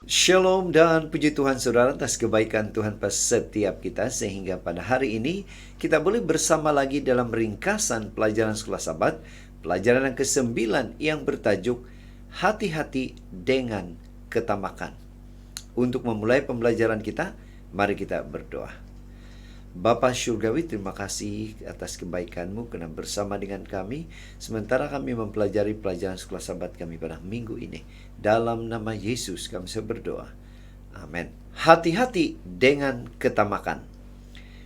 Shalom dan puji Tuhan saudara atas kebaikan Tuhan pada setiap kita, sehingga pada hari ini kita boleh bersama lagi dalam ringkasan pelajaran Sekolah Sabat, pelajaran yang ke-9 yang bertajuk Hati-hati dengan Ketamakan. Untuk memulai pembelajaran kita, mari kita berdoa. Bapa Syurgawi, terima kasih atas kebaikan-Mu karena bersama dengan kami sementara kami mempelajari pelajaran Sekolah Sabat kami pada minggu ini. Dalam nama Yesus kami berdoa. Amin. Hati-hati dengan ketamakan.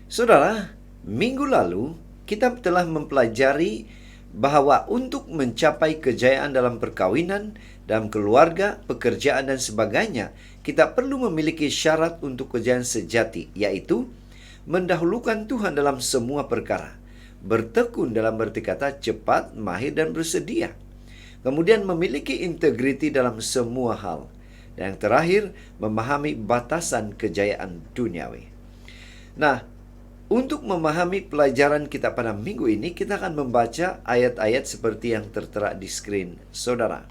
Saudara, minggu lalu kita telah mempelajari bahwa untuk mencapai kejayaan dalam perkawinan, dalam keluarga, pekerjaan dan sebagainya, kita perlu memiliki syarat untuk kejayaan sejati, yaitu mendahulukan Tuhan dalam semua perkara, bertekun dalam berarti kata cepat, mahir, dan bersedia. Kemudian memiliki integriti dalam semua hal. Dan yang terakhir, memahami batasan kejayaan duniawi. Nah, untuk memahami pelajaran kita pada minggu ini, kita akan membaca ayat-ayat seperti yang tertera di screen saudara.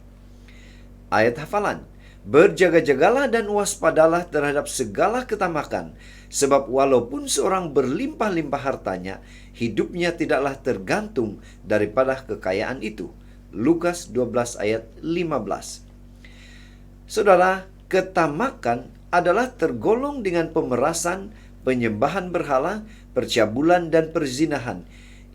Ayat hafalan. Berjaga-jagalah dan waspadalah terhadap segala ketamakan, sebab walaupun seorang berlimpah-limpah hartanya, hidupnya tidaklah tergantung daripada kekayaan itu. Lukas 12 ayat 15. Saudara, ketamakan adalah tergolong dengan pemerasan, penyembahan berhala, percabulan, dan perzinahan.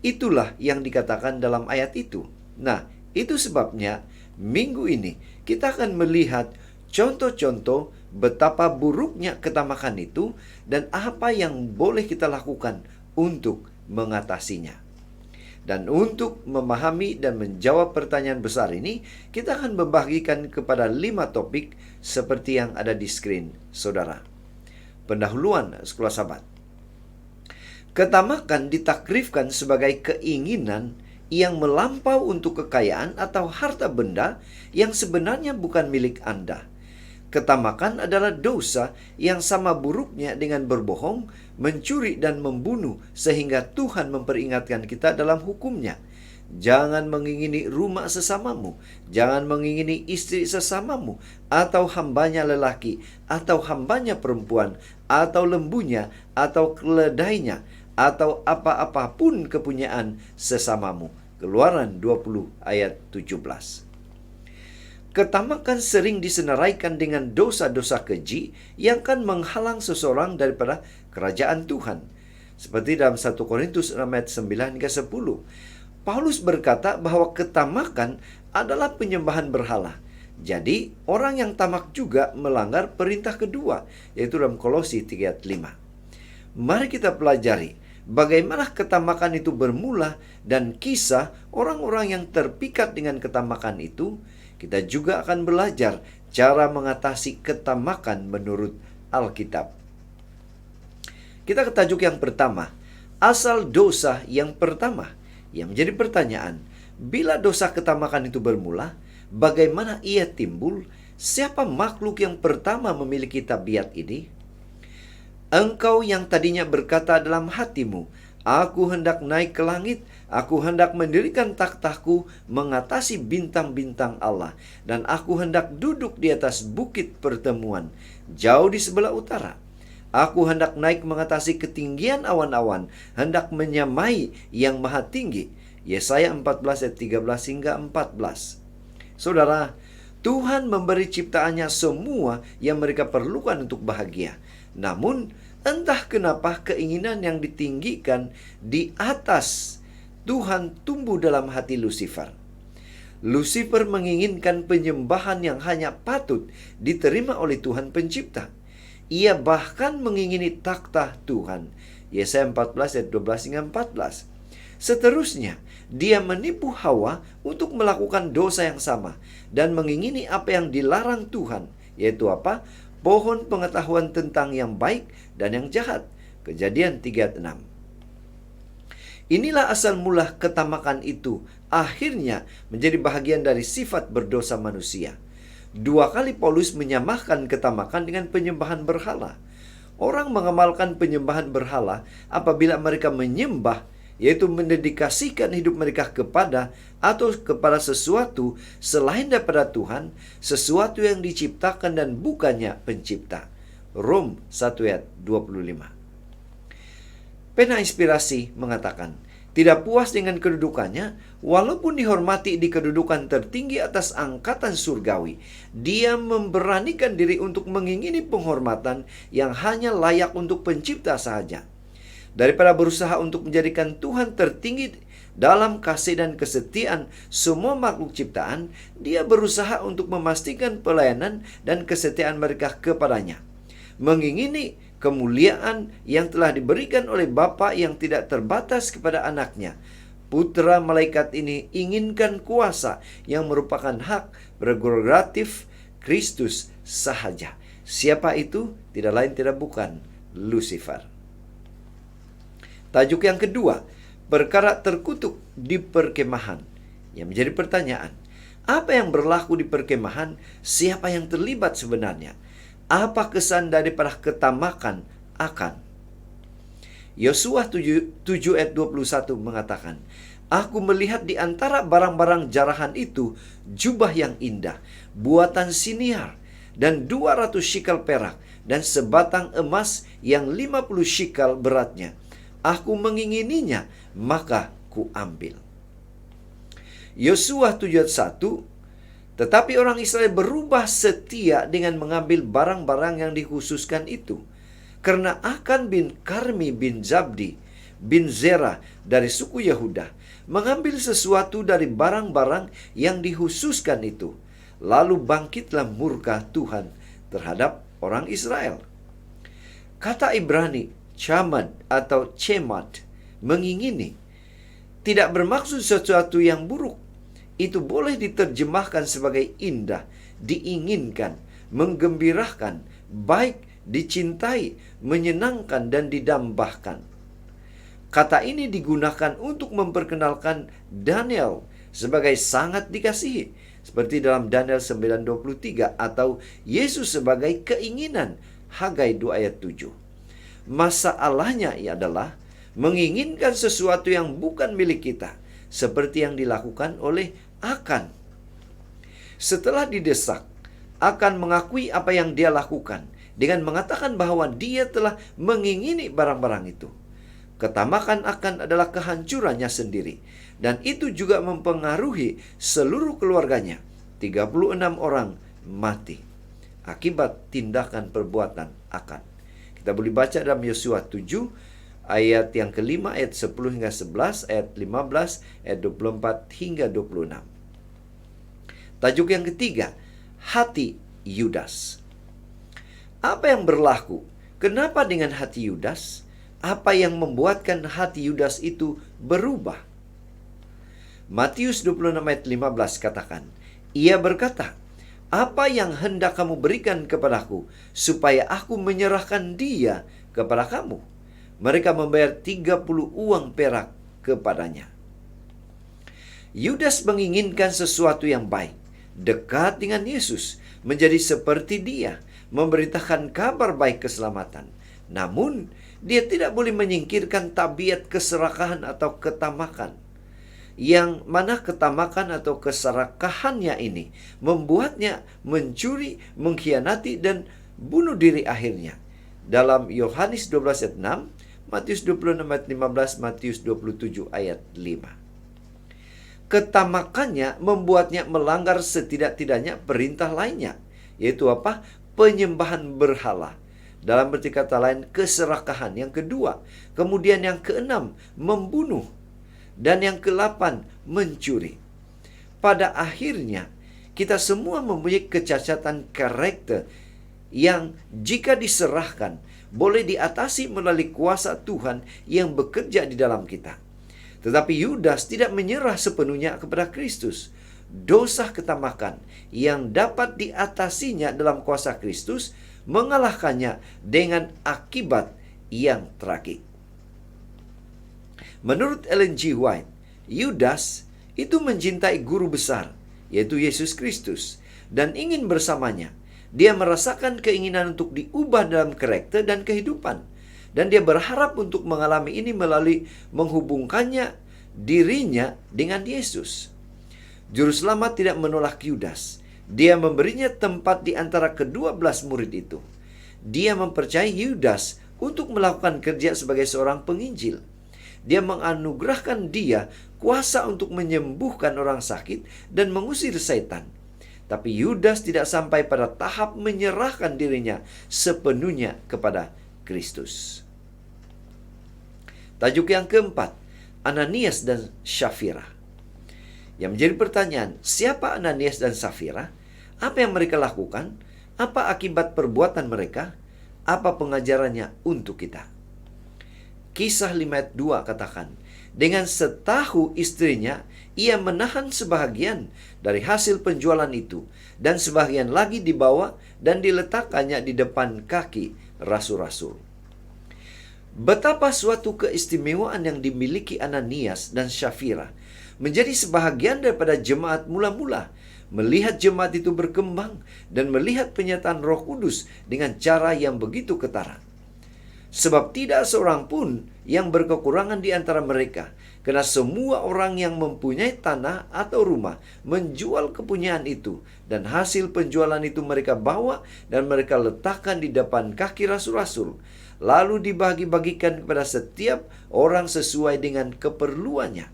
Itulah yang dikatakan dalam ayat itu. Nah, itu sebabnya minggu ini kita akan melihat contoh-contoh betapa buruknya ketamakan itu dan apa yang boleh kita lakukan untuk mengatasinya. Dan untuk memahami dan menjawab pertanyaan besar ini, kita akan membagikan kepada 5 topik seperti yang ada di screen saudara. Pendahuluan Sekolah Sabat. Ketamakan ditakrifkan sebagai keinginan yang melampau untuk kekayaan atau harta benda yang sebenarnya bukan milik Anda. Ketamakan adalah dosa yang sama buruknya dengan berbohong, mencuri, dan membunuh, sehingga Tuhan memperingatkan kita dalam hukumnya. Jangan mengingini rumah sesamamu, jangan mengingini istri sesamamu, atau hambanya lelaki, atau hambanya perempuan, atau lembunya, atau keledainya, atau apa-apapun kepunyaan sesamamu. Keluaran 20 ayat 17. Ketamakan sering disenaraikan dengan dosa-dosa keji yang akan menghalang seseorang daripada kerajaan Tuhan. Seperti dalam 1 Korintus 6 ayat 9 hingga 10. Paulus berkata bahwa ketamakan adalah penyembahan berhala. Jadi, orang yang tamak juga melanggar perintah kedua, yaitu dalam Kolose 3 ayat 5. Mari kita pelajari bagaimana ketamakan itu bermula dan kisah orang-orang yang terpikat dengan ketamakan itu. Kita juga akan belajar cara mengatasi ketamakan menurut Alkitab. Kita ke tajuk yang pertama, asal dosa yang pertama. Yang menjadi pertanyaan, bila dosa ketamakan itu bermula, bagaimana ia timbul? Siapa makhluk yang pertama memiliki tabiat ini? Engkau yang tadinya berkata dalam hatimu, aku hendak naik ke langit, aku hendak mendirikan takhtaku mengatasi bintang-bintang Allah, dan aku hendak duduk di atas bukit pertemuan, jauh di sebelah utara. Aku hendak naik mengatasi ketinggian awan-awan, hendak menyamai yang maha tinggi. Yesaya 14 ayat 13 hingga 14. Saudara, Tuhan memberi ciptaannya semua yang mereka perlukan untuk bahagia. Namun, entah kenapa keinginan yang ditinggikan di atas Tuhan tumbuh dalam hati Lucifer. Lucifer menginginkan penyembahan yang hanya patut diterima oleh Tuhan Pencipta. Ia bahkan mengingini takhta Tuhan. Yesaya 14 ayat 12 hingga 14. Seterusnya, dia menipu Hawa untuk melakukan dosa yang sama dan mengingini apa yang dilarang Tuhan, yaitu apa? Pohon pengetahuan tentang yang baik dan yang jahat. Kejadian 3 ayat 6. Inilah asal mula ketamakan itu akhirnya menjadi bahagian dari sifat berdosa manusia. 2 kali Paulus menyamakan ketamakan dengan penyembahan berhala. Orang mengamalkan penyembahan berhala apabila mereka menyembah, yaitu mendedikasikan hidup mereka kepada atau kepada sesuatu selain daripada Tuhan, sesuatu yang diciptakan dan bukannya pencipta. Rom 1 ayat 25. Pena Inspirasi mengatakan, tidak puas dengan kedudukannya, walaupun dihormati di kedudukan tertinggi atas angkatan surgawi, dia memberanikan diri untuk mengingini penghormatan yang hanya layak untuk pencipta saja. Daripada berusaha untuk menjadikan Tuhan tertinggi dalam kasih dan kesetiaan semua makhluk ciptaan, dia berusaha untuk memastikan pelayanan dan kesetiaan mereka kepadanya. Mengingini kemuliaan yang telah diberikan oleh Bapa yang tidak terbatas kepada anaknya. Putra malaikat ini inginkan kuasa yang merupakan hak prerogatif Kristus sahaja. Siapa itu? Tidak lain tidak bukan Lucifer. Tajuk yang kedua, perkara terkutuk di perkemahan. Yang menjadi pertanyaan, apa yang berlaku di perkemahan? Siapa yang terlibat sebenarnya? Apa kesan daripada ketamakan akan? Yosua 7 ayat 21 mengatakan, aku melihat di antara barang-barang jarahan itu jubah yang indah, buatan siniar, dan 200 shikal perak, dan sebatang emas yang 50 shikal beratnya. Aku mengingininya, maka ku ambil. Yosua 7 ayat 1, tetapi orang Israel berubah setia dengan mengambil barang-barang yang dikhususkan itu. Karena Akan bin Karmi bin Zabdi bin Zerah dari suku Yehuda mengambil sesuatu dari barang-barang yang dikhususkan itu. Lalu bangkitlah murka Tuhan terhadap orang Israel. Kata Ibrani, chamad atau cemad, mengingini, tidak bermaksud sesuatu yang buruk. Itu boleh diterjemahkan sebagai indah, diinginkan, menggembirakan, baik, dicintai, menyenangkan, dan didambahkan. Kata ini digunakan untuk memperkenalkan Daniel sebagai sangat dikasihi, seperti dalam Daniel 9:23, atau Yesus sebagai keinginan, Hagai 2 ayat 7. Masalahnya adalah menginginkan sesuatu yang bukan milik kita, seperti yang dilakukan oleh Akan. Setelah didesak, Akan mengakui apa yang dia lakukan dengan mengatakan bahwa dia telah mengingini barang-barang itu. Ketamakan Akan adalah kehancurannya sendiri, dan itu juga mempengaruhi seluruh keluarganya. 36 orang mati akibat tindakan perbuatan Akan. Kita boleh baca dalam Yosua 7 ayat yang kelima, ayat 10 hingga 11, ayat 15, ayat 24 hingga 26. Tajuk yang ketiga, hati Yudas. Apa yang berlaku? Kenapa dengan hati Yudas? Apa yang membuatkan hati Yudas itu berubah? Matius 26 ayat 15 katakan, ia berkata, apa yang hendak kamu berikan kepadaku, supaya aku menyerahkan dia kepada kamu? Mereka membayar 30 uang perak kepadanya. Yudas menginginkan sesuatu yang baik, dekat dengan Yesus, menjadi seperti dia, memberitakan kabar baik keselamatan. Namun, dia tidak boleh menyingkirkan tabiat keserakahan atau ketamakan. Yang mana ketamakan atau keserakahannya ini membuatnya mencuri, mengkhianati, dan bunuh diri akhirnya. Dalam Yohanes 12 ayat 6, Matius 26 ayat 15, Matius 27 ayat 5. Ketamakannya membuatnya melanggar setidak-tidaknya perintah lainnya, yaitu apa? Penyembahan berhala. Dalam berarti kata lain, keserakahan. Yang kedua. Kemudian yang keenam, membunuh. Dan yang ke-8, mencuri. Pada akhirnya, kita semua mempunyai kecacatan karakter yang jika diserahkan, boleh diatasi melalui kuasa Tuhan yang bekerja di dalam kita. Tetapi Yudas tidak menyerah sepenuhnya kepada Kristus. Dosa ketamakan yang dapat diatasinya dalam kuasa Kristus mengalahkannya dengan akibat yang tragik. Menurut Ellen G. White, Yudas itu mencintai guru besar, yaitu Yesus Kristus, dan ingin bersamanya. Dia merasakan keinginan untuk diubah dalam karakter dan kehidupan. Dan dia berharap untuk mengalami ini melalui menghubungkannya dirinya dengan Yesus. Juru selamat tidak menolak Yudas. Dia memberinya tempat di antara ke-12 murid itu. Dia mempercayai Yudas untuk melakukan kerja sebagai seorang penginjil. Dia menganugerahkan dia kuasa untuk menyembuhkan orang sakit dan mengusir setan. Tapi Yudas tidak sampai pada tahap menyerahkan dirinya sepenuhnya kepada Kristus. Tajuk yang keempat, Ananias dan Safira. Yang menjadi pertanyaan, siapa Ananias dan Safira? Apa yang mereka lakukan? Apa akibat perbuatan mereka? Apa pengajarannya untuk kita? Kisah 5 ayat 2 katakan, dengan setahu istrinya, ia menahan sebahagian dari hasil penjualan itu, dan sebahagian lagi dibawa dan diletakkannya di depan kaki rasul-rasul. Betapa suatu keistimewaan yang dimiliki Ananias dan Safira menjadi sebahagian daripada jemaat mula-mula, melihat jemaat itu berkembang dan melihat penyertaan Roh Kudus dengan cara yang begitu ketara. Sebab tidak seorang pun yang berkekurangan di antara mereka, karena semua orang yang mempunyai tanah atau rumah menjual kepunyaan itu, dan hasil penjualan itu mereka bawa dan mereka letakkan di depan kaki rasul-rasul, lalu dibagi-bagikan kepada setiap orang sesuai dengan keperluannya.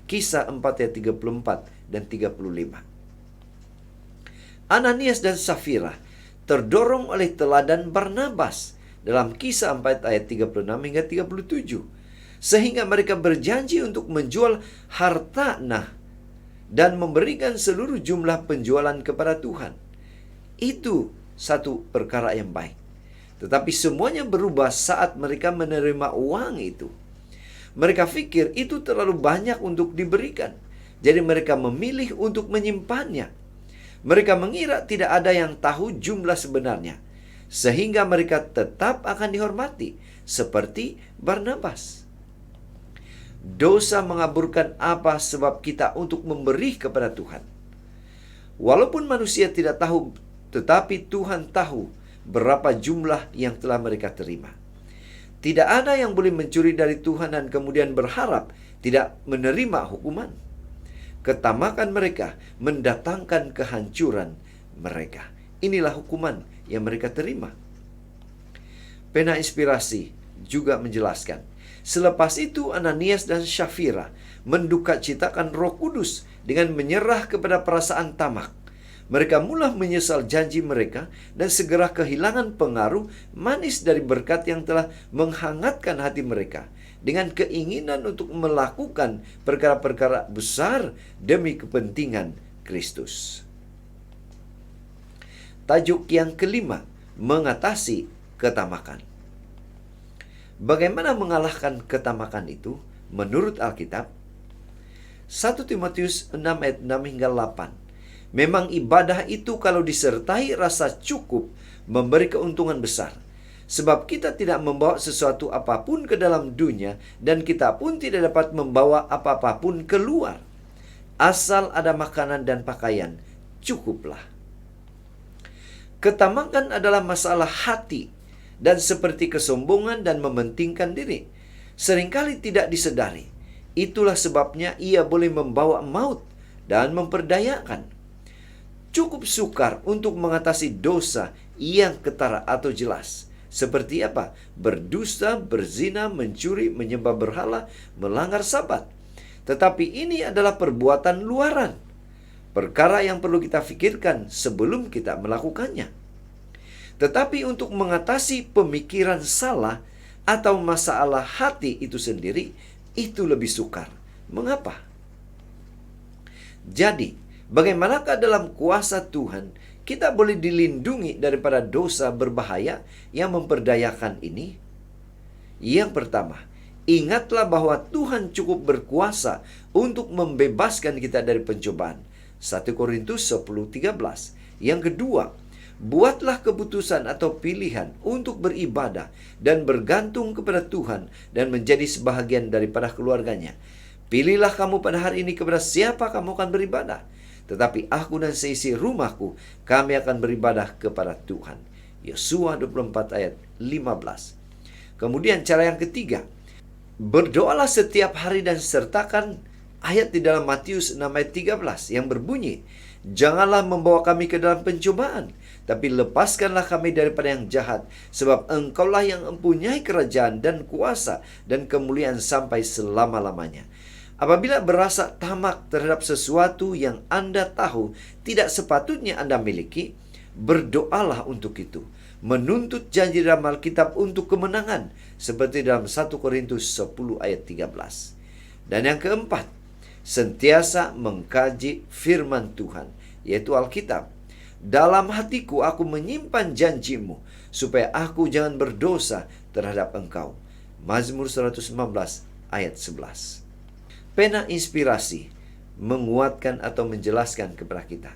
Kisah 4 ayat 34 dan 35. Ananias dan Safira terdorong oleh teladan Barnabas dalam Kisah 4 ayat 36 hingga 37. Sehingga mereka berjanji untuk menjual harta dan memberikan seluruh jumlah penjualan kepada Tuhan. Itu satu perkara yang baik. Tetapi semuanya berubah saat mereka menerima uang itu. Mereka pikir itu terlalu banyak untuk diberikan. Jadi mereka memilih untuk menyimpannya. Mereka mengira tidak ada yang tahu jumlah sebenarnya, sehingga mereka tetap akan dihormati, seperti Barnabas. Dosa mengaburkan apa sebab kita untuk memberi kepada Tuhan. Walaupun manusia tidak tahu, tetapi Tuhan tahu berapa jumlah yang telah mereka terima. Tidak ada yang boleh mencuri dari Tuhan dan kemudian berharap tidak menerima hukuman. Ketamakan mereka mendatangkan kehancuran mereka. Inilah hukuman yang mereka terima. Pena Inspirasi juga menjelaskan, selepas itu Ananias dan Safira mendukacitakan Roh Kudus dengan menyerah kepada perasaan tamak. Mereka mula menyesal janji mereka dan segera kehilangan pengaruh manis dari berkat yang telah menghangatkan hati mereka, dengan keinginan untuk melakukan perkara-perkara besar demi kepentingan Kristus. Tajuk yang kelima, mengatasi ketamakan. Bagaimana mengalahkan ketamakan itu menurut Alkitab? 1 Timotius 6 ayat 6 hingga 8. Memang ibadah itu kalau disertai rasa cukup memberi keuntungan besar. Sebab kita tidak membawa sesuatu apapun ke dalam dunia, dan kita pun tidak dapat membawa apa-apa pun keluar. Asal ada makanan dan pakaian, cukuplah. Ketamakan adalah masalah hati, dan seperti kesombongan dan mementingkan diri, seringkali tidak disedari. Itulah sebabnya ia boleh membawa maut dan memperdayakan. Cukup sukar untuk mengatasi dosa yang ketara atau jelas. Seperti apa? Berdusta, berzina, mencuri, menyembah berhala, melanggar Sabat. Tetapi ini adalah perbuatan luaran. Perkara yang perlu kita pikirkan sebelum kita melakukannya. Tetapi untuk mengatasi pemikiran salah atau masalah hati itu sendiri, itu lebih sukar. Mengapa? Jadi, bagaimanakah dalam kuasa Tuhan kita boleh dilindungi daripada dosa berbahaya yang memperdayakan ini? Yang pertama, ingatlah bahwa Tuhan cukup berkuasa untuk membebaskan kita dari pencobaan. 1 Korintus 10:13. Yang kedua, buatlah keputusan atau pilihan untuk beribadah dan bergantung kepada Tuhan dan menjadi sebahagian daripada keluarganya. Pilihlah kamu pada hari ini kepada siapa kamu akan beribadah. Tetapi aku dan seisi rumahku, kami akan beribadah kepada Tuhan. Yosua 24 ayat 15. Kemudian cara yang ketiga, berdoalah setiap hari dan sertakan ayat di dalam Matius 6 ayat 13 yang berbunyi, "Janganlah membawa kami ke dalam pencobaan, tapi lepaskanlah kami daripada yang jahat, sebab Engkaulah yang mempunyai kerajaan dan kuasa dan kemuliaan sampai selama-lamanya." Apabila berasa tamak terhadap sesuatu yang Anda tahu tidak sepatutnya Anda miliki, berdoalah untuk itu. Menuntut janji dalam Alkitab untuk kemenangan, seperti dalam 1 Korintus 10 ayat 13. Dan yang keempat, sentiasa mengkaji firman Tuhan, yaitu Alkitab. "Dalam hatiku aku menyimpan janjimu, supaya aku jangan berdosa terhadap engkau." Mazmur 119 ayat 11. Pena inspirasi menguatkan atau menjelaskan kepada kita.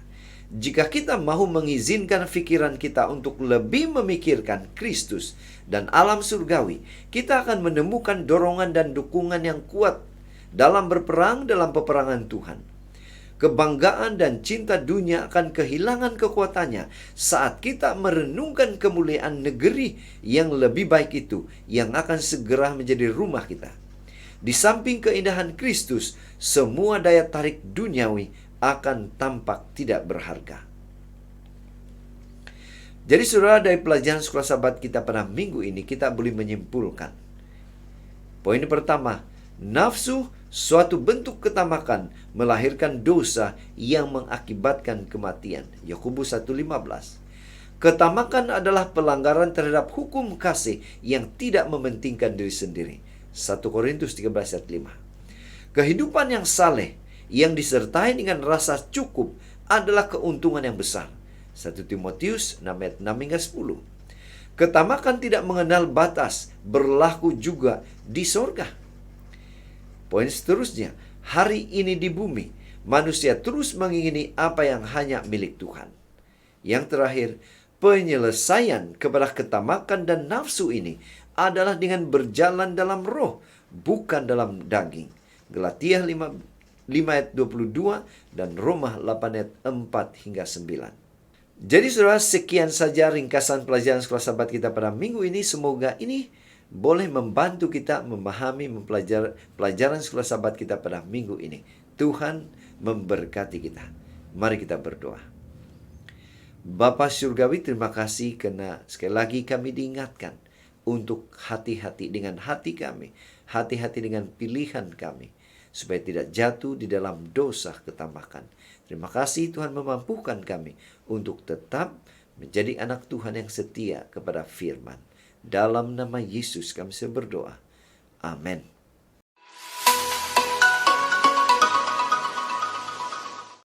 Jika kita mau mengizinkan pikiran kita untuk lebih memikirkan Kristus dan alam surgawi, kita akan menemukan dorongan dan dukungan yang kuat dalam berperang dalam peperangan Tuhan. Kebanggaan dan cinta dunia akan kehilangan kekuatannya saat kita merenungkan kemuliaan negeri yang lebih baik itu, yang akan segera menjadi rumah kita. Di samping keindahan Kristus, semua daya tarik duniawi akan tampak tidak berharga. Jadi saudara, dari pelajaran sekolah sahabat kita pada minggu ini, kita boleh menyimpulkan. Poin pertama, nafsu, suatu bentuk ketamakan, melahirkan dosa yang mengakibatkan kematian. Yakobus 1:15. Ketamakan adalah pelanggaran terhadap hukum kasih yang tidak mementingkan diri sendiri. 1 Korintus 13 ayat 5. Kehidupan yang saleh yang disertai dengan rasa cukup adalah keuntungan yang besar. 1 Timotius 6 ayat 6 hingga 10. Ketamakan tidak mengenal batas, berlaku juga di sorga. Poin seterusnya, hari ini di bumi, manusia terus mengingini apa yang hanya milik Tuhan. Yang terakhir, penyelesaian kepada ketamakan dan nafsu ini adalah dengan berjalan dalam roh, bukan dalam daging. Galatia 5 ayat 22 dan Roma 8 ayat 4 hingga 9. Jadi saudara, sekian saja ringkasan pelajaran sekolah sahabat kita pada minggu ini. Semoga ini boleh membantu kita memahami pelajaran sekolah sahabat kita pada minggu ini. Tuhan memberkati kita. Mari kita berdoa. Bapa Surgawi, terima kasih karena sekali lagi kami diingatkan untuk hati-hati dengan hati kami, hati-hati dengan pilihan kami, supaya tidak jatuh di dalam dosa ketamakan. Terima kasih Tuhan memampukan kami untuk tetap menjadi anak Tuhan yang setia kepada firman. Dalam nama Yesus kami berdoa. Amin.